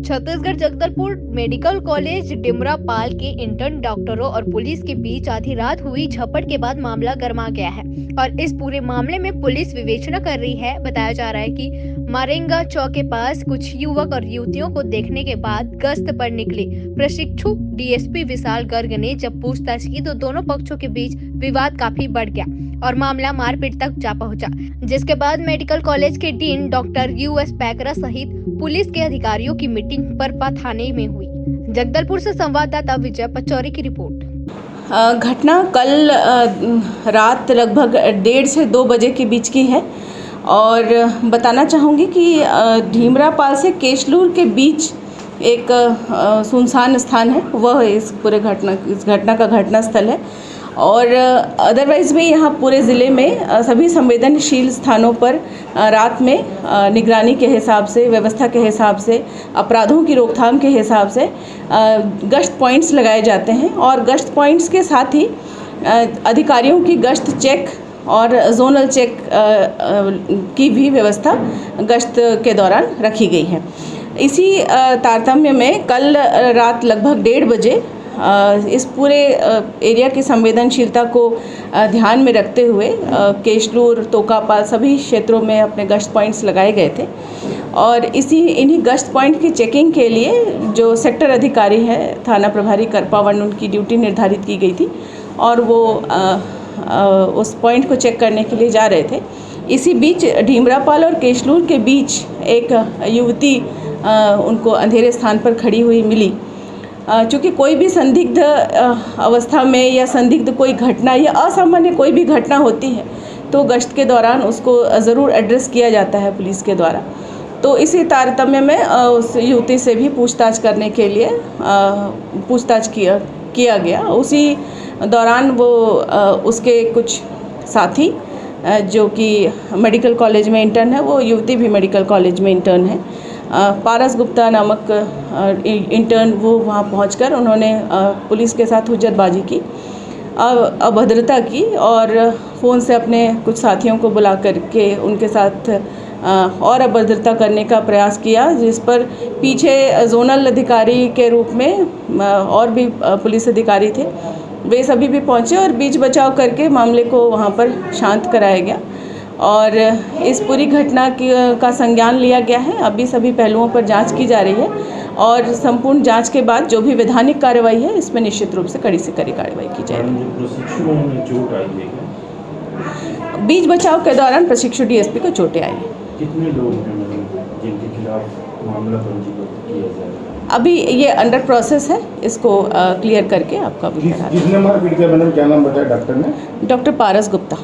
Chhattisgarh Jagdalpur medical college Dimrapal के intern डॉक्टरों और पुलिस के बीच आधी रात हुई झड़प के बाद मामला गर्मा गया है और इस पूरे मामले में पुलिस विवेचना कर रही है। बताया जा रहा है कि मारेंगा चौक के पास कुछ युवक और युवतियों को देखने के बाद गश्त पर निकले प्रशिक्षु डीएसपी विशाल गर्ग ने जब पूछताछ की तो दोनों पक्षों के बीच विवाद काफी बढ़ गया और मामला मारपीट तक जा पहुंचा, जिसके बाद मेडिकल कॉलेज के डीन डॉक्टर यूएस पैकरा सहित पुलिस के अधिकारियों की मीटिंग बरपा थाने में हुई। जगदलपुर से संवाददाता विजय पचौरी की रिपोर्ट। घटना कल रात लगभग 1:30 से 2 बजे के बीच की है और बताना चाहूँगी कि ढीमरापाल से केशलूर के बीच एक सुनसान स्थान है, वह इस घटना का घटना स्थल है और अदरवाइज़ भी यहाँ पूरे ज़िले में सभी संवेदनशील स्थानों पर रात में निगरानी के हिसाब से, व्यवस्था के हिसाब से, अपराधों की रोकथाम के हिसाब से गश्त पॉइंट्स लगाए जाते हैं और गश्त पॉइंट्स के साथ ही अधिकारियों की गश्त चेक और जोनल चेक की भी व्यवस्था गश्त के दौरान रखी गई है। इसी तारतम्य में कल रात लगभग 1:30 बजे इस पूरे एरिया की संवेदनशीलता को ध्यान में रखते हुए केशलूर, तोकापाल सभी क्षेत्रों में अपने गश्त पॉइंट्स लगाए गए थे और इन्हीं गश्त पॉइंट की चेकिंग के लिए जो सेक्टर अधिकारी हैं, थाना प्रभारी करपावन, उनकी ड्यूटी निर्धारित की गई थी और वो उस पॉइंट को चेक करने के लिए जा रहे थे। इसी बीच ढीमरापाल और केशलूर के बीच एक युवती उनको अंधेरे स्थान पर खड़ी हुई मिली। चूँकि कोई भी संदिग्ध अवस्था में या संदिग्ध कोई घटना या असामान्य कोई भी घटना होती है तो गश्त के दौरान उसको ज़रूर एड्रेस किया जाता है पुलिस के द्वारा। तो इसी तारतम्य में उस युवती से भी पूछताछ करने के लिए पूछताछ किया गया। उसी दौरान वो उसके कुछ साथी जो कि मेडिकल कॉलेज में इंटर्न है, वो युवती भी मेडिकल कॉलेज में इंटर्न है, पारस गुप्ता नामक इंटर्न, वो वहाँ पहुंचकर उन्होंने पुलिस के साथ हुज्जतबाजी की, अभद्रता की और फ़ोन से अपने कुछ साथियों को बुला करके उनके साथ और अभद्रता करने का प्रयास किया, जिस पर पीछे जोनल अधिकारी के रूप में और भी पुलिस अधिकारी थे, वे सभी भी पहुँचे और बीच बचाव करके मामले को वहाँ पर शांत कराया गया और इस पूरी घटना का संज्ञान लिया गया है। अभी सभी पहलुओं पर जांच की जा रही है और संपूर्ण जांच के बाद जो भी वैधानिक कार्रवाई है इसमें निश्चित रूप से कड़ी से कड़ी कार्रवाई की जाएगी। बीच बचाव के दौरान प्रशिक्षु डीएसपी को चोटें आई। कितने लोग हैं जिनके खिलाफ मामला पंजीबद्ध किया जाएगा? अभी ये अंडर प्रोसेस है, इसको क्लियर करके आपका किसने मारपीट किया मैडम, क्या नाम बताया डॉक्टर ने? डॉक्टर पारस गुप्ता।